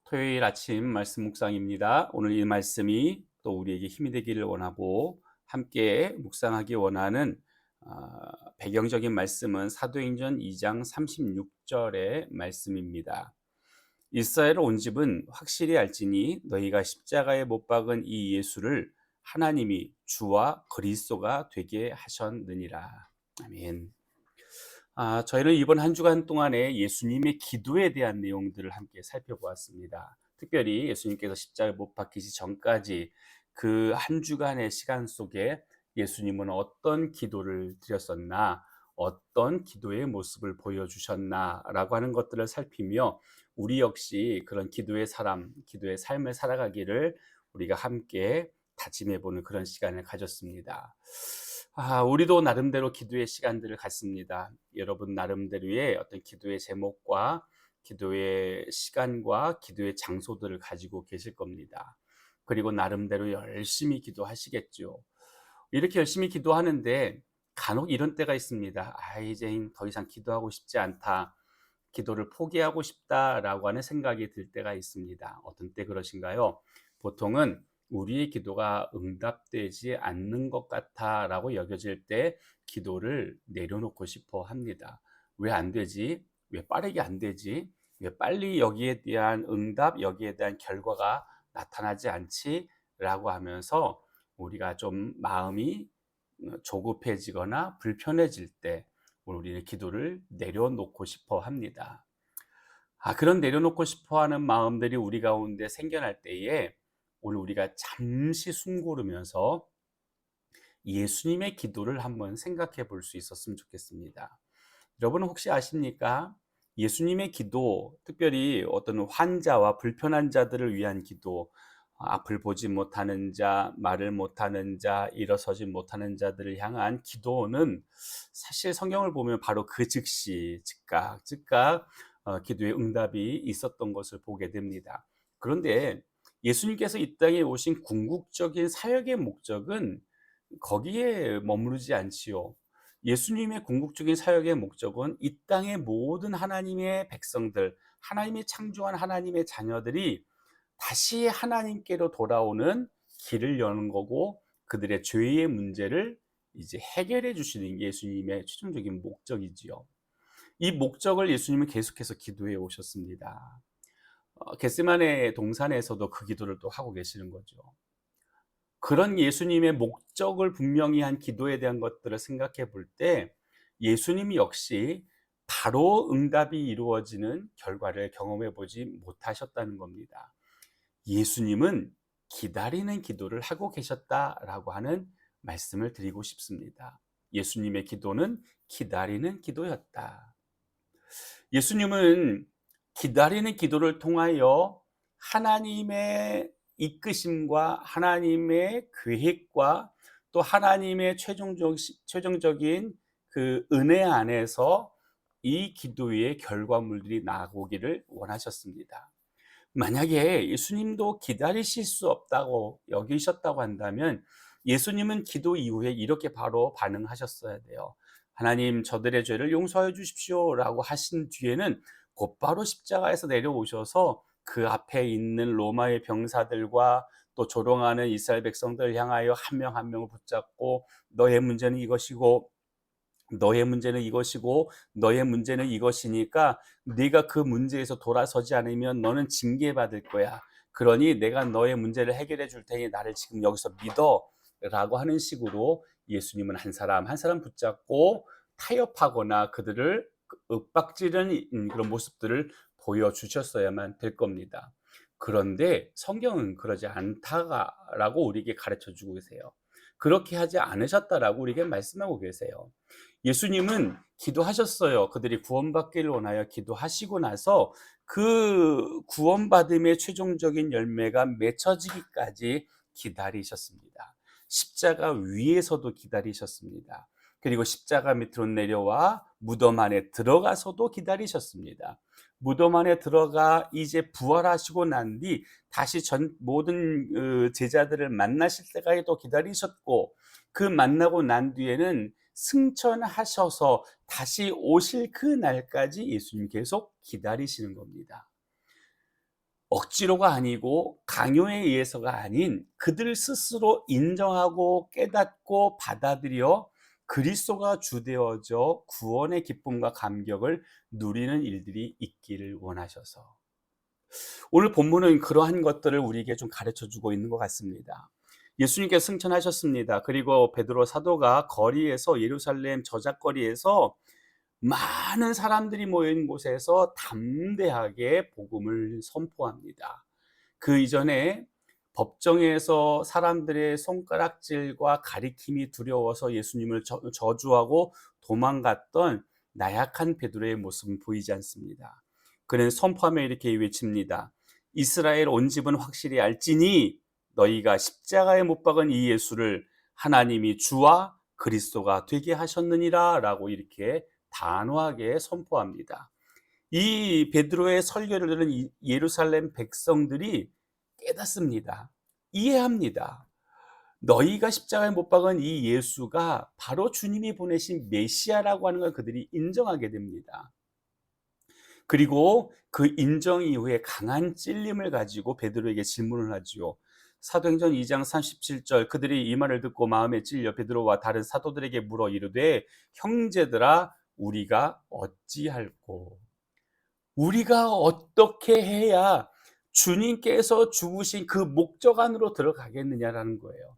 토요일 아침 말씀 묵상입니다. 오늘 이 말씀이 또 우리에게 힘이 되기를 원하고 함께 묵상하기 원하는 배경적인 말씀은 사도행전 2장 36절의 말씀입니다. 이스라엘 온 집은 확실히 알지니 너희가 십자가에 못 박은 이 예수를 하나님이 주와 그리스도가 되게 하셨느니라. 아멘. 저희는 이번 한 주간 동안에 예수님의 기도에 대한 내용들을 함께 살펴보았습니다. 특별히 예수님께서 십자가에 못 박히시 전까지 그 한 주간의 시간 속에 예수님은 어떤 기도를 드렸었나, 어떤 기도의 모습을 보여주셨나라고 하는 것들을 살피며 우리 역시 그런 기도의 사람, 기도의 삶을 살아가기를 우리가 함께 다짐해보는 그런 시간을 가졌습니다. 우리도 나름대로 기도의 시간들을 갖습니다. 여러분 나름대로의 어떤 기도의 제목과 기도의 시간과 기도의 장소들을 가지고 계실 겁니다. 그리고 나름대로 열심히 기도하시겠죠. 이렇게 열심히 기도하는데 간혹 이런 때가 있습니다. 이제 더 이상 기도하고 싶지 않다. 기도를 포기하고 싶다라고 하는 생각이 들 때가 있습니다. 어떤 때 그러신가요? 보통은 우리의 기도가 응답되지 않는 것 같아라고 여겨질 때 기도를 내려놓고 싶어 합니다. 왜 안 되지? 왜 빠르게 안 되지? 왜 빨리 여기에 대한 응답, 여기에 대한 결과가 나타나지 않지? 라고 하면서 우리가 좀 마음이 조급해지거나 불편해질 때 우리는 기도를 내려놓고 싶어 합니다. 그런 내려놓고 싶어 하는 마음들이 우리 가운데 생겨날 때에 오늘 우리가 잠시 숨 고르면서 예수님의 기도를 한번 생각해 볼 수 있었으면 좋겠습니다. 여러분은 혹시 아십니까? 예수님의 기도, 특별히 어떤 환자와 불편한 자들을 위한 기도, 앞을 보지 못하는 자, 말을 못하는 자, 일어서지 못하는 자들을 향한 기도는 사실 성경을 보면 바로 그 즉시, 즉각 기도의 응답이 있었던 것을 보게 됩니다. 그런데 예수님께서 이 땅에 오신 궁극적인 사역의 목적은 거기에 머무르지 않지요. 예수님의 궁극적인 사역의 목적은 이 땅의 모든 하나님의 백성들, 하나님이 창조한 하나님의 자녀들이 다시 하나님께로 돌아오는 길을 여는 거고 그들의 죄의 문제를 이제 해결해 주시는 게 예수님의 최종적인 목적이지요. 이 목적을 예수님은 계속해서 기도해 오셨습니다. 겟세마네 동산에서도 그 기도를 또 하고 계시는 거죠. 그런 예수님의 목적을 분명히 한 기도에 대한 것들을 생각해 볼 때 예수님 역시 바로 응답이 이루어지는 결과를 경험해 보지 못하셨다는 겁니다. 예수님은 기다리는 기도를 하고 계셨다라고 하는 말씀을 드리고 싶습니다. 예수님의 기도는 기다리는 기도였다. 예수님은 기다리는 기도를 통하여 하나님의 이끄심과 하나님의 계획과 또 하나님의 최종적인 그 은혜 안에서 이 기도의 결과물들이 나오기를 원하셨습니다. 만약에 예수님도 기다리실 수 없다고 여기셨다고 한다면 예수님은 기도 이후에 이렇게 바로 반응하셨어야 돼요. 하나님, 저들의 죄를 용서해 주십시오 라고 하신 뒤에는 곧바로 십자가에서 내려오셔서 그 앞에 있는 로마의 병사들과 또 조롱하는 이스라엘 백성들을 향하여 한 명 한 명을 붙잡고 너의 문제는 이것이고 너의 문제는 이것이고 너의 문제는 이것이니까 네가 그 문제에서 돌아서지 않으면 너는 징계받을 거야. 그러니 내가 너의 문제를 해결해 줄 테니 나를 지금 여기서 믿어 라고 하는 식으로 예수님은 한 사람 한 사람 붙잡고 타협하거나 그들을 윽박지르는 그런 모습들을 보여주셨어야만 될 겁니다. 그런데 성경은 그러지 않다라고 우리에게 가르쳐 주고 계세요. 그렇게 하지 않으셨다라고 우리에게 말씀하고 계세요. 예수님은 기도하셨어요. 그들이 구원받기를 원하여 기도하시고 나서 그 구원받음의 최종적인 열매가 맺혀지기까지 기다리셨습니다. 십자가 위에서도 기다리셨습니다. 그리고 십자가 밑으로 내려와 무덤 안에 들어가서도 기다리셨습니다. 무덤 안에 들어가 이제 부활하시고 난 뒤 다시 모든 제자들을 만나실 때까지도 기다리셨고 그 만나고 난 뒤에는 승천하셔서 다시 오실 그 날까지 예수님 계속 기다리시는 겁니다. 억지로가 아니고 강요에 의해서가 아닌 그들 스스로 인정하고 깨닫고 받아들여 그리스도가 주되어져 구원의 기쁨과 감격을 누리는 일들이 있기를 원하셔서 오늘 본문은 그러한 것들을 우리에게 좀 가르쳐 주고 있는 것 같습니다. 예수님께서 승천하셨습니다. 그리고 베드로 사도가 거리에서 예루살렘 저작거리에서 많은 사람들이 모인 곳에서 담대하게 복음을 선포합니다. 그 이전에 법정에서 사람들의 손가락질과 가리킴이 두려워서 예수님을 저주하고 도망갔던 나약한 베드로의 모습은 보이지 않습니다. 그는 선포하며 이렇게 외칩니다. 이스라엘 온 집은 확실히 알지니 너희가 십자가에 못 박은 이 예수를 하나님이 주와 그리스도가 되게 하셨느니라 라고 이렇게 단호하게 선포합니다. 이 베드로의 설교를 들은 예루살렘 백성들이 깨닫습니다. 이해합니다. 너희가 십자가에 못 박은 이 예수가 바로 주님이 보내신 메시아라고 하는 걸 그들이 인정하게 됩니다. 그리고 그 인정 이후에 강한 찔림을 가지고 베드로에게 질문을 하지요. 사도행전 2장 37절 그들이 이 말을 듣고 마음에 찔려 베드로와 다른 사도들에게 물어 이르되 형제들아 우리가 어찌할꼬 우리가 어떻게 해야 주님께서 죽으신 그 목적 안으로 들어가겠느냐라는 거예요.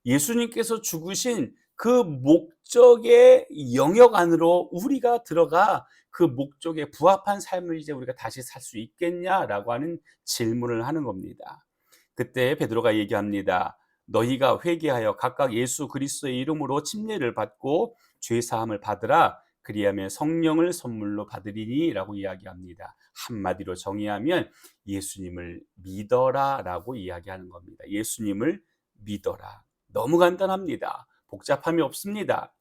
예수님께서 죽으신 그 목적의 영역 안으로 우리가 들어가 그 목적에 부합한 삶을 이제 우리가 다시 살 수 있겠냐라고 하는 질문을 하는 겁니다. 그때 베드로가 얘기합니다. 너희가 회개하여 각각 예수 그리스도의 이름으로 침례를 받고 죄 사함을 받으라. 그리하면 성령을 선물로 받으리니라고 이야기합니다. 한마디로 정의하면 예수님을 믿어라라고 이야기하는 겁니다. 예수님을 믿어라. 너무 간단합니다. 복잡함이 없습니다.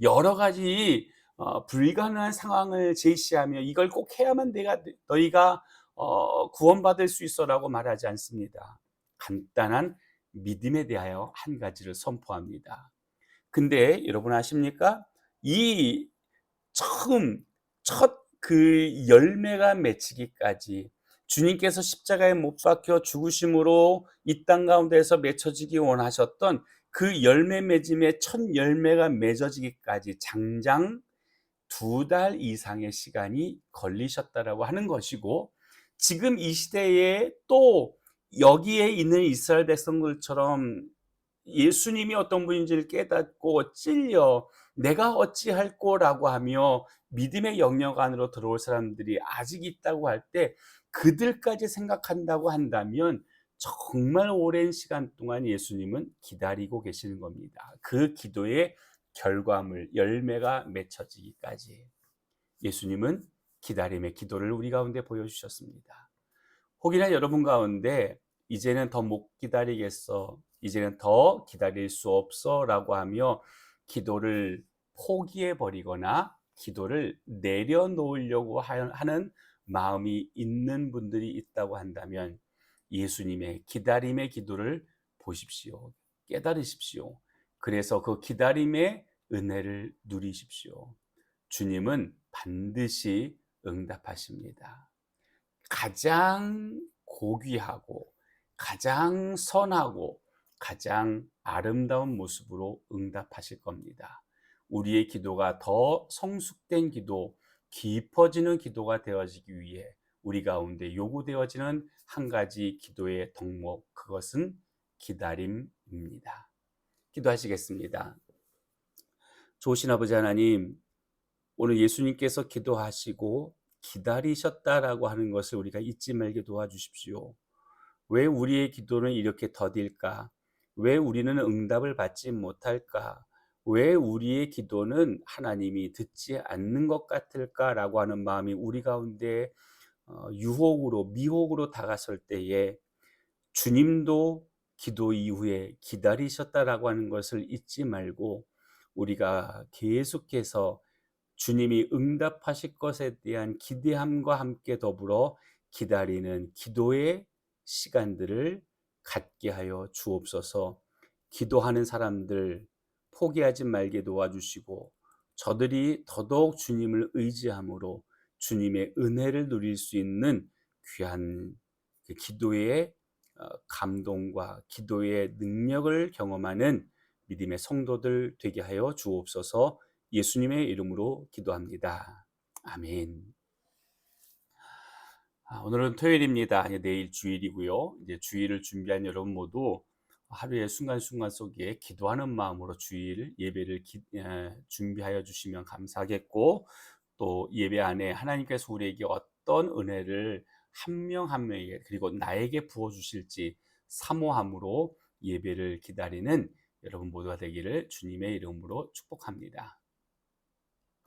여러 가지 불가능한 상황을 제시하며 이걸 꼭 해야만 너희가 구원받을 수 있어라고 말하지 않습니다. 간단한 믿음에 대하여 한 가지를 선포합니다. 근데 여러분 아십니까? 이 처음 첫 그 열매가 맺히기까지 주님께서 십자가에 못 박혀 죽으심으로 이 땅 가운데에서 맺혀지기 원하셨던 그 열매 맺음의 첫 열매가 맺어지기까지 장장 2달 이상의 시간이 걸리셨다라고 하는 것이고 지금 이 시대에 또 여기에 있는 이스라엘 백성들처럼 예수님이 어떤 분인지를 깨닫고 찔려 내가 어찌할꼬라고 하며 믿음의 영역 안으로 들어올 사람들이 아직 있다고 할 때 그들까지 생각한다고 한다면 정말 오랜 시간 동안 예수님은 기다리고 계시는 겁니다. 그 기도의 결과물, 열매가 맺혀지기까지 예수님은 기다림의 기도를 우리 가운데 보여주셨습니다. 혹이나 여러분 가운데 이제는 더 못 기다리겠어, 이제는 더 기다릴 수 없어 라고 하며 기도를 포기해 버리거나 기도를 내려놓으려고 하는 마음이 있는 분들이 있다고 한다면 예수님의 기다림의 기도를 보십시오. 깨달으십시오. 그래서 그 기다림의 은혜를 누리십시오. 주님은 반드시 응답하십니다. 가장 고귀하고 가장 선하고 가장 아름다운 모습으로 응답하실 겁니다. 우리의 기도가 더 성숙된 기도, 깊어지는 기도가 되어지기 위해 우리 가운데 요구되어지는 한 가지 기도의 덕목, 그것은 기다림입니다. 기도하시겠습니다. 좋으신 아버지 하나님, 오늘 예수님께서 기도하시고 기다리셨다라고 하는 것을 우리가 잊지 말게 도와주십시오. 왜 우리의 기도는 이렇게 더딜까? 왜 우리는 응답을 받지 못할까? 왜 우리의 기도는 하나님이 듣지 않는 것 같을까라고 하는 마음이 우리 가운데 유혹으로 미혹으로 다가설 때에 주님도 기도 이후에 기다리셨다라고 하는 것을 잊지 말고 우리가 계속해서 주님이 응답하실 것에 대한 기대함과 함께 더불어 기다리는 기도의 시간들을 갖게 하여 주옵소서. 기도하는 사람들 포기하지 말게 도와주시고 저들이 더더욱 주님을 의지함으로 주님의 은혜를 누릴 수 있는 귀한 그 기도의 감동과 기도의 능력을 경험하는 믿음의 성도들 되게 하여 주옵소서. 예수님의 이름으로 기도합니다. 아멘. 오늘은 토요일입니다. 이제 내일 주일이고요. 이제 주일을 준비한 여러분 모두 하루의 순간순간 속에 기도하는 마음으로 주일 예배를 준비하여 주시면 감사하겠고, 또 예배 안에 하나님께서 우리에게 어떤 은혜를 한 명 한 명에게 그리고 나에게 부어 주실지 사모함으로 예배를 기다리는 여러분 모두가 되기를 주님의 이름으로 축복합니다.